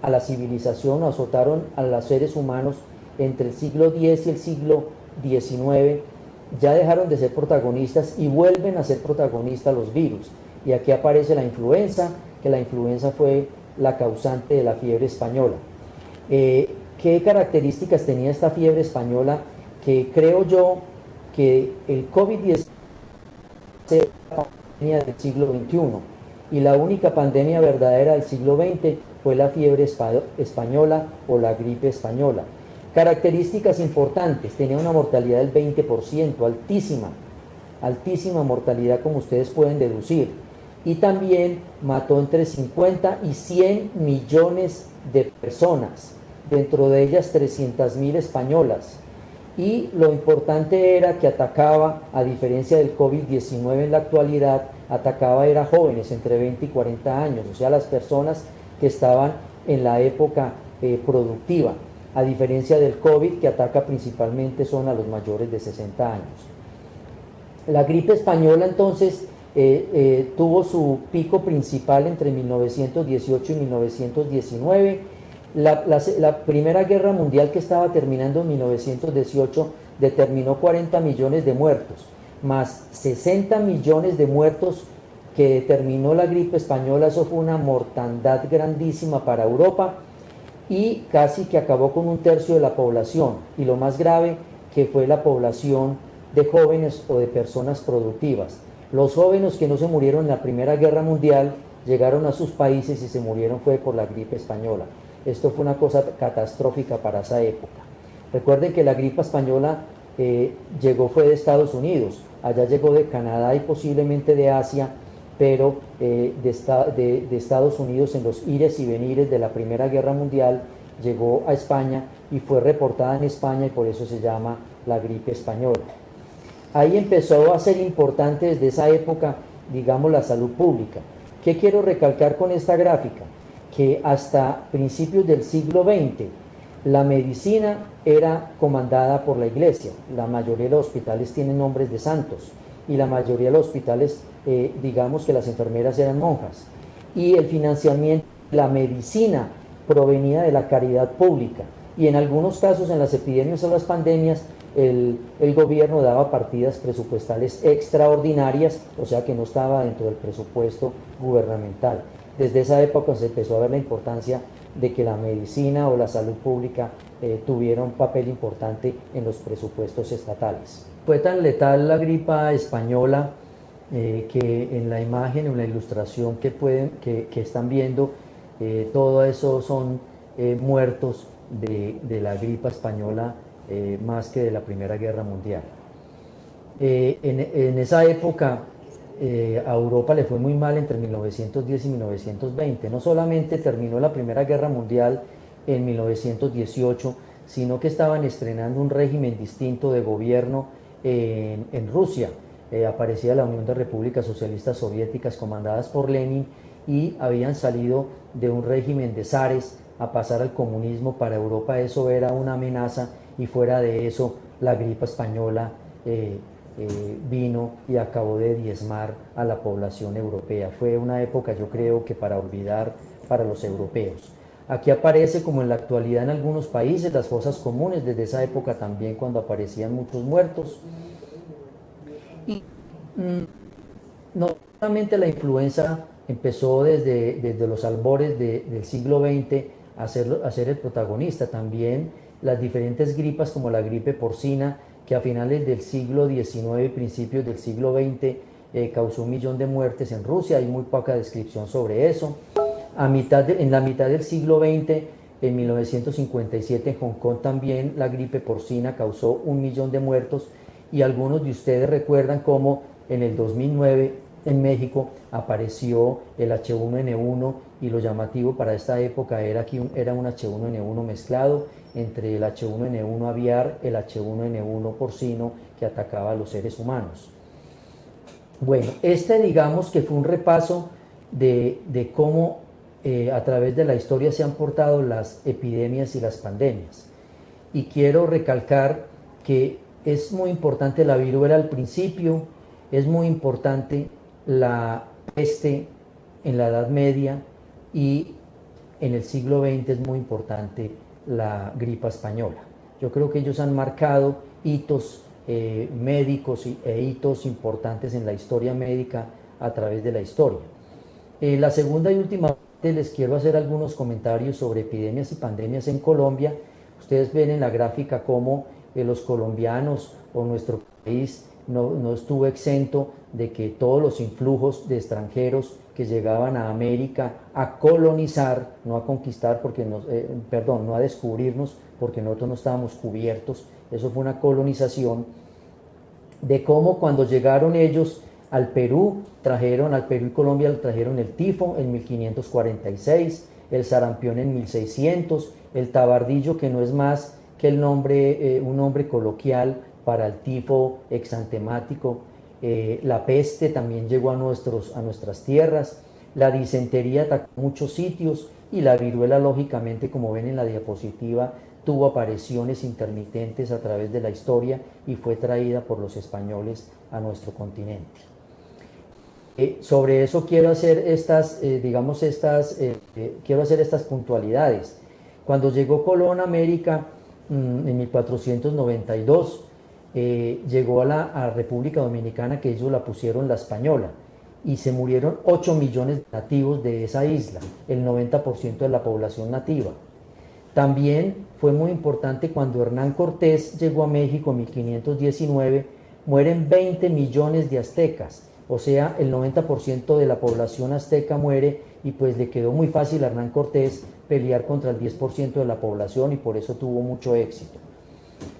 a la civilización o azotaron a los seres humanos entre el siglo X y el siglo XIX ya dejaron de ser protagonistas y vuelven a ser protagonistas los virus. Y aquí aparece la influenza, que la influenza fue la causante de la fiebre española. ¿Qué características tenía esta fiebre española? Que creo yo que el COVID-19 es la pandemia del siglo XXI, y la única pandemia verdadera del siglo XX fue la fiebre española o la gripe española. Características importantes: tenía una mortalidad del 20%, altísima mortalidad, como ustedes pueden deducir, y también mató entre 50 y 100 millones de personas, dentro de ellas 300.000 españolas. Y lo importante era que atacaba, a diferencia del COVID-19 en la actualidad, atacaba era jóvenes entre 20 y 40 años, o sea, las personas que estaban en la época productiva, a diferencia del COVID que ataca principalmente son a los mayores de 60 años. La gripe española entonces tuvo su pico principal entre 1918 y 1919. La Primera Guerra Mundial, que estaba terminando en 1918, determinó 40 millones de muertos, más 60 millones de muertos que determinó la gripe española. Eso fue una mortandad grandísima para Europa y casi que acabó con un tercio de la población, y lo más grave que fue la población de jóvenes o de personas productivas. Los jóvenes que no se murieron en la Primera Guerra Mundial llegaron a sus países y se murieron fue por la gripe española. Esto fue una cosa catastrófica para esa época. Recuerden que la gripe española fue de Estados Unidos, allá llegó de Canadá y posiblemente de Asia, pero de Estados Unidos en los ires y venires de la Primera Guerra Mundial llegó a España y fue reportada en España y por eso se llama la gripe española. Ahí empezó a ser importante desde esa época, digamos, la salud pública. ¿Qué quiero recalcar con esta gráfica? Que hasta principios del siglo XX la medicina era comandada por la iglesia. La mayoría de los hospitales tienen nombres de santos y la mayoría de los hospitales, digamos que las enfermeras eran monjas. Y el financiamiento de la medicina provenía de la caridad pública. Y en algunos casos, en las epidemias o las pandemias, el gobierno daba partidas presupuestales extraordinarias, o sea que no estaba dentro del presupuesto gubernamental. Desde esa época se empezó a ver la importancia de que la medicina o la salud pública tuviera un papel importante en los presupuestos estatales. Fue tan letal la gripa española que en la imagen, en la ilustración que están viendo, todo eso son muertos de la gripa española más que de la Primera Guerra Mundial. En esa época a Europa le fue muy mal entre 1910 y 1920. No solamente terminó la Primera Guerra Mundial en 1918, sino que estaban estrenando un régimen distinto de gobierno en Rusia. Aparecía la Unión de Repúblicas Socialistas Soviéticas comandadas por Lenin y habían salido de un régimen de zares a pasar al comunismo. Para Europa eso era una amenaza y fuera de eso la gripe española vino y acabó de diezmar a la población europea. Fue una época, yo creo, que para olvidar para los europeos. Aquí aparece, como en la actualidad en algunos países, las fosas comunes, desde esa época también, cuando aparecían muchos muertos. Y no solamente la influenza empezó desde los albores del siglo XX a ser el protagonista, también las diferentes gripas como la gripe porcina, que a finales del siglo XIX y principios del siglo XX causó 1 millón de muertes en Rusia. Hay muy poca descripción sobre eso. En la mitad del siglo XX, en 1957, en Hong Kong también la gripe porcina causó 1 millón de muertos, y algunos de ustedes recuerdan cómo en el 2009 en México apareció el H1N1, y lo llamativo para esta época era que era un H1N1 mezclado entre el H1N1 aviar, el H1N1 porcino, que atacaba a los seres humanos. Bueno, digamos que fue un repaso de cómo a través de la historia se han portado las epidemias y las pandemias. Y quiero recalcar que es muy importante la viruela al principio, es muy importante la peste en la Edad Media, y en el siglo XX es muy importante la gripa española. Yo creo que ellos han marcado hitos médicos e hitos importantes en la historia médica a través de la historia. La segunda y última parte, les quiero hacer algunos comentarios sobre epidemias y pandemias en Colombia. Ustedes ven en la gráfica cómo los colombianos o nuestro país no estuvo exento de que todos los influjos de extranjeros que llegaban a América a colonizar, no a conquistar, no a descubrirnos, porque nosotros no estábamos cubiertos. Eso fue una colonización, de cómo cuando llegaron ellos al Perú y Colombia, trajeron el tifo en 1546, el sarampión en 1600, el tabardillo, que no es más que el nombre, un nombre coloquial para el tifo exantemático. La peste también llegó a nuestras tierras, la disentería atacó muchos sitios y la viruela, lógicamente, como ven en la diapositiva, tuvo apariciones intermitentes a través de la historia y fue traída por los españoles a nuestro continente. Sobre eso quiero hacer estas puntualidades. Cuando llegó Colón a América en 1492, llegó a la República Dominicana, que ellos la pusieron la española, y se murieron 8 millones de nativos de esa isla, el 90% de la población nativa. También fue muy importante cuando Hernán Cortés llegó a México en 1519, mueren 20 millones de aztecas, o sea, el 90% de la población azteca muere, y pues le quedó muy fácil a Hernán Cortés pelear contra el 10% de la población, y por eso tuvo mucho éxito.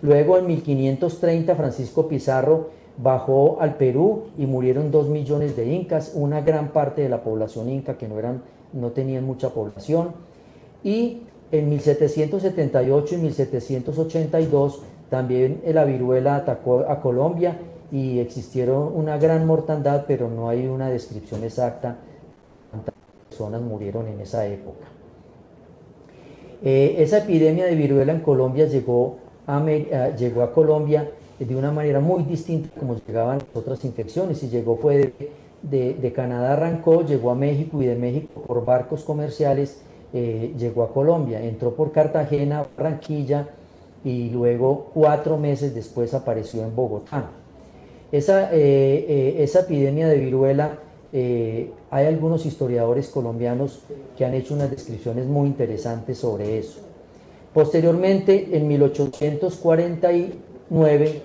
Luego en 1530 Francisco Pizarro bajó al Perú y murieron 2 millones de incas, una gran parte de la población inca que no tenían mucha población. Y en 1778 y 1782 también la viruela atacó a Colombia y existieron una gran mortandad, pero no hay una descripción exacta de cuántas personas murieron en esa época. Esa epidemia de viruela en Colombia llegó a Colombia de una manera muy distinta como llegaban las otras infecciones, y fue de Canadá, arrancó, llegó a México, y de México por barcos comerciales llegó a Colombia, entró por Cartagena, Barranquilla, y luego 4 meses después apareció en Bogotá. Esa epidemia de viruela, hay algunos historiadores colombianos que han hecho unas descripciones muy interesantes sobre eso. Posteriormente, en 1849,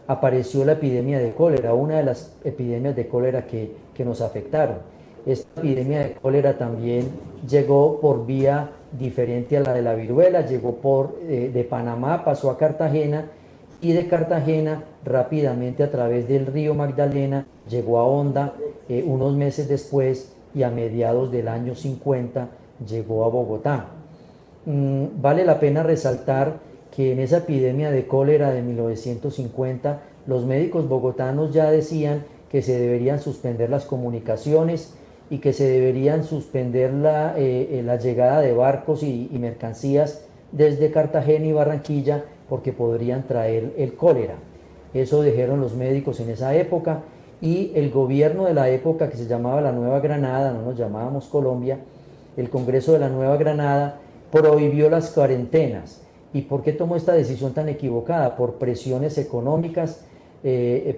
apareció la epidemia de cólera, una de las epidemias de cólera que nos afectaron. Esta epidemia de cólera también llegó por vía diferente a la de la viruela, llegó de Panamá, pasó a Cartagena, y de Cartagena rápidamente a través del río Magdalena llegó a Honda unos meses después, y a mediados del año 50 llegó a Bogotá. Vale la pena resaltar que en esa epidemia de cólera de 1950 los médicos bogotanos ya decían que se deberían suspender las comunicaciones y que se deberían suspender la llegada de barcos y mercancías desde Cartagena y Barranquilla, porque podrían traer el cólera. Eso dijeron los médicos en esa época, y el gobierno de la época, que se llamaba la Nueva Granada, no nos llamábamos Colombia, el Congreso de la Nueva Granada prohibió las cuarentenas. ¿Y por qué tomó esta decisión tan equivocada? Por presiones económicas de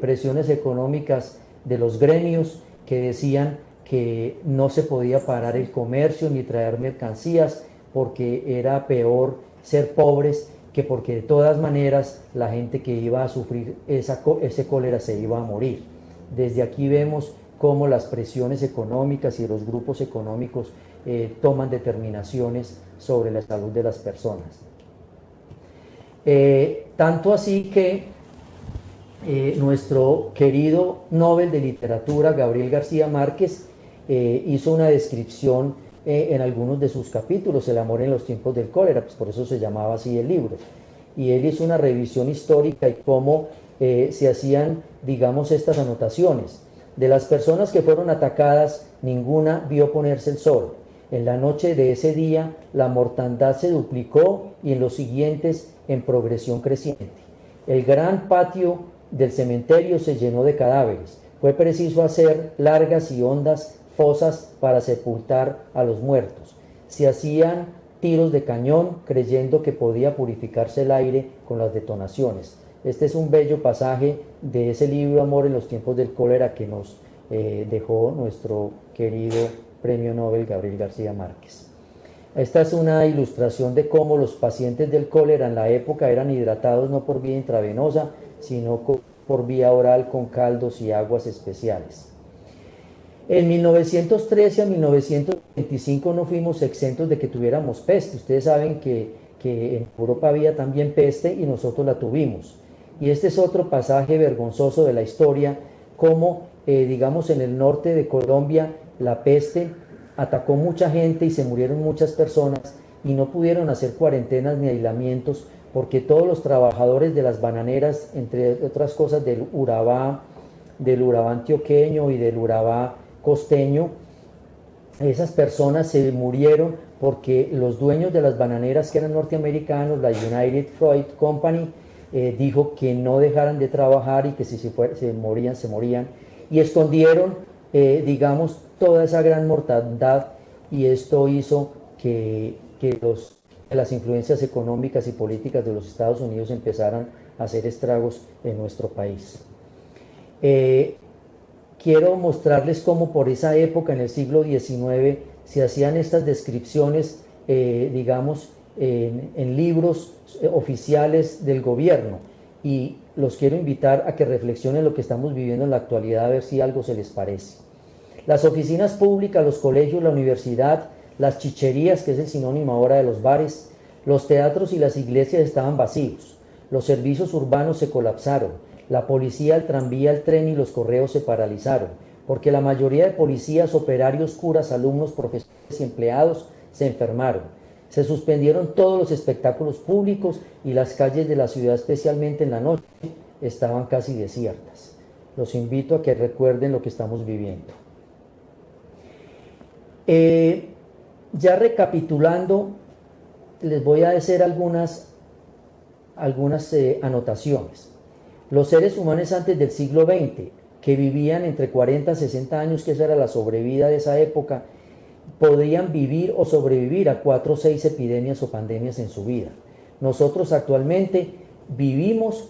los gremios, que decían que no se podía parar el comercio ni traer mercancías, porque era peor ser pobres, que porque de todas maneras la gente que iba a sufrir ese cólera se iba a morir. Desde aquí vemos cómo las presiones económicas y los grupos económicos toman determinaciones sobre la salud de las personas. Tanto así que nuestro querido Nobel de Literatura, Gabriel García Márquez, hizo una descripción en algunos de sus capítulos, El amor en los tiempos del cólera, pues por eso se llamaba así el libro. Y él hizo una revisión histórica y cómo se hacían, digamos, estas anotaciones. De las personas que fueron atacadas, ninguna vio ponerse el sol. En la noche de ese día, la mortandad se duplicó, y en los siguientes en progresión creciente. El gran patio del cementerio se llenó de cadáveres. Fue preciso hacer largas y hondas fosas para sepultar a los muertos. Se hacían tiros de cañón creyendo que podía purificarse el aire con las detonaciones. Este es un bello pasaje de ese libro Amor en los tiempos del cólera que nos dejó nuestro querido Premio Nobel Gabriel García Márquez. Esta es una ilustración de cómo los pacientes del cólera en la época eran hidratados no por vía intravenosa, sino por vía oral con caldos y aguas especiales. En 1913 a 1925 no fuimos exentos de que tuviéramos peste. Ustedes saben que en Europa había también peste y nosotros la tuvimos. Y este es otro pasaje vergonzoso de la historia, como digamos en el norte de Colombia la peste atacó mucha gente y se murieron muchas personas y no pudieron hacer cuarentenas ni aislamientos porque todos los trabajadores de las bananeras, entre otras cosas del Urabá antioqueño y del Urabá costeño, esas personas se murieron porque los dueños de las bananeras, que eran norteamericanos, la United Fruit Company, dijo que no dejaran de trabajar y que si se morían, se morían, y escondieron, digamos, toda esa gran mortandad, y esto hizo que las influencias económicas y políticas de los Estados Unidos empezaran a hacer estragos en nuestro país. Quiero mostrarles cómo por esa época, en el siglo XIX, se hacían estas descripciones, digamos, en libros oficiales del gobierno, y los quiero invitar a que reflexionen lo que estamos viviendo en la actualidad, a ver si algo se les parece. Las oficinas públicas, los colegios, la universidad, las chicherías, que es el sinónimo ahora de los bares, los teatros y las iglesias estaban vacíos, los servicios urbanos se colapsaron, la policía, el tranvía, el tren y los correos se paralizaron, porque la mayoría de policías, operarios, curas, alumnos, profesores y empleados se enfermaron. Se suspendieron todos los espectáculos públicos y las calles de la ciudad, especialmente en la noche, estaban casi desiertas. Los invito a que recuerden lo que estamos viviendo. Ya recapitulando, les voy a hacer algunas anotaciones. Los seres humanos antes del siglo XX, que vivían entre 40 y 60 años, que esa era la sobrevida de esa época, podrían vivir o sobrevivir a 4 o 6 epidemias o pandemias en su vida. Nosotros actualmente vivimos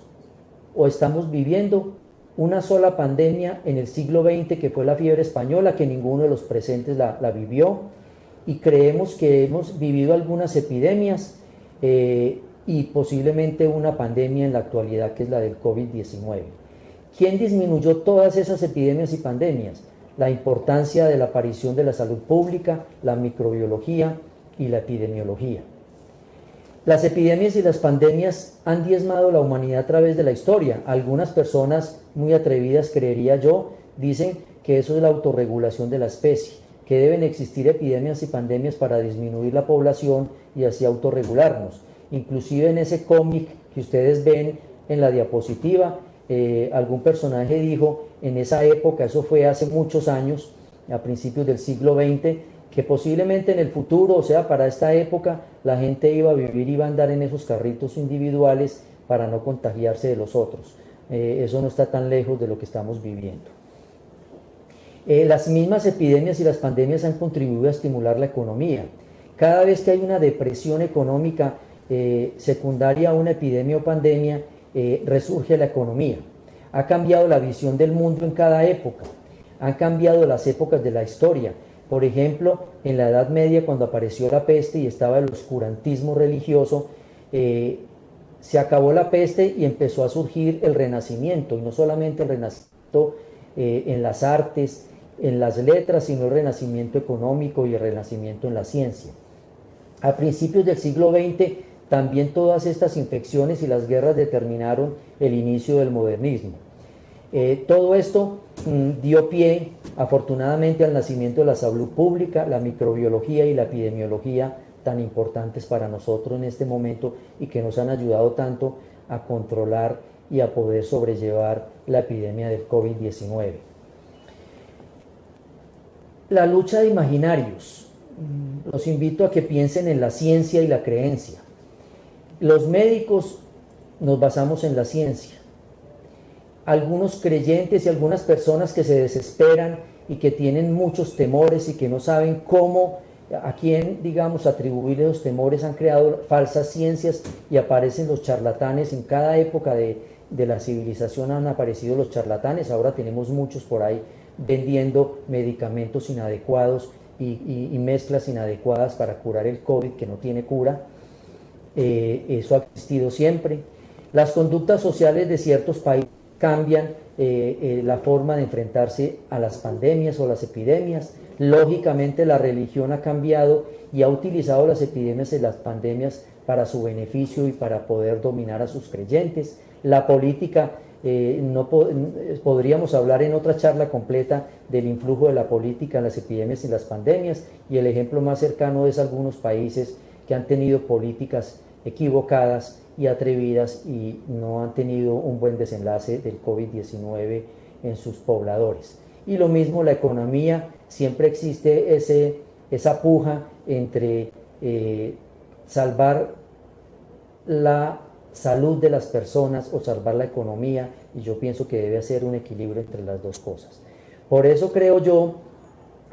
o estamos viviendo una sola pandemia en el siglo XX, que fue la fiebre española, que ninguno de los presentes la vivió, y creemos que hemos vivido algunas epidemias y posiblemente una pandemia en la actualidad, que es la del COVID-19. ¿Quién disminuyó todas esas epidemias y pandemias? La importancia de la aparición de la salud pública, la microbiología y la epidemiología. Las epidemias y las pandemias han diezmado la humanidad a través de la historia. Algunas personas muy atrevidas, creería yo, dicen que eso es la autorregulación de la especie, que deben existir epidemias y pandemias para disminuir la población y así autorregularnos. Inclusive en ese cómic que ustedes ven en la diapositiva, algún personaje dijo en esa época, eso fue hace muchos años, a principios del siglo XX, que posiblemente en el futuro, o sea, para esta época, la gente iba a vivir, iba a andar en esos carritos individuales para no contagiarse de los otros. Eso no está tan lejos de lo que estamos viviendo. Las mismas epidemias y las pandemias han contribuido a estimular la economía. Cada vez que hay una depresión económica secundaria a una epidemia o pandemia, resurge la economía. Ha cambiado la visión del mundo en cada época, han cambiado las épocas de la historia. Por ejemplo, en la Edad Media, cuando apareció la peste y estaba el oscurantismo religioso, se acabó la peste y empezó a surgir el Renacimiento, y no solamente el Renacimiento en las artes, en las letras, sino el Renacimiento económico y el Renacimiento en la ciencia. A principios del siglo XX, también todas estas infecciones y las guerras determinaron el inicio del modernismo. Todo esto dio pie, afortunadamente, al nacimiento de la salud pública, la microbiología y la epidemiología, tan importantes para nosotros en este momento y que nos han ayudado tanto a controlar y a poder sobrellevar la epidemia del COVID-19. La lucha de imaginarios. Los invito a que piensen en la ciencia y la creencia. Los médicos nos basamos en la ciencia. Algunos creyentes y algunas personas que se desesperan y que tienen muchos temores y que no saben cómo, a quién, digamos, atribuir esos temores, han creado falsas ciencias y aparecen los charlatanes. En cada época de la civilización han aparecido los charlatanes. Ahora tenemos muchos por ahí vendiendo medicamentos inadecuados y mezclas inadecuadas para curar el COVID, que no tiene cura. Eso ha existido siempre. Las conductas sociales de ciertos países cambian la forma de enfrentarse a las pandemias o las epidemias. Lógicamente la religión ha cambiado y ha utilizado las epidemias y las pandemias para su beneficio y para poder dominar a sus creyentes. La política Podríamos hablar en otra charla completa del influjo de la política en las epidemias y las pandemias, y el ejemplo más cercano es algunos países que han tenido políticas equivocadas y atrevidas y no han tenido un buen desenlace del COVID-19 en sus pobladores. Y lo mismo la economía, siempre existe esa puja entre salvar la salud de las personas o salvar la economía, y yo pienso que debe haber un equilibrio entre las dos cosas. Por eso creo yo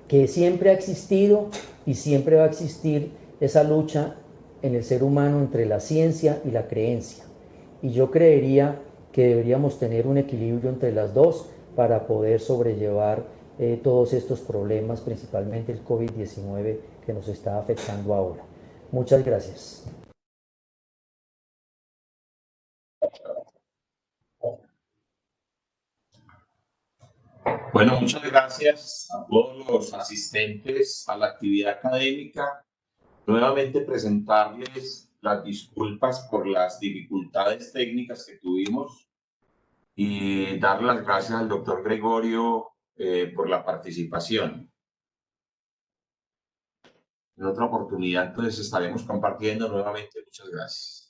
que siempre ha existido y siempre va a existir esa lucha en el ser humano entre la ciencia y la creencia, y yo creería que deberíamos tener un equilibrio entre las dos para poder sobrellevar todos estos problemas, principalmente el COVID-19 que nos está afectando ahora. Muchas gracias. Bueno, muchas gracias a todos los asistentes a la actividad académica. Nuevamente presentarles las disculpas por las dificultades técnicas que tuvimos y dar las gracias al doctor Gregorio por la participación. En otra oportunidad, entonces, estaremos compartiendo nuevamente. Muchas gracias.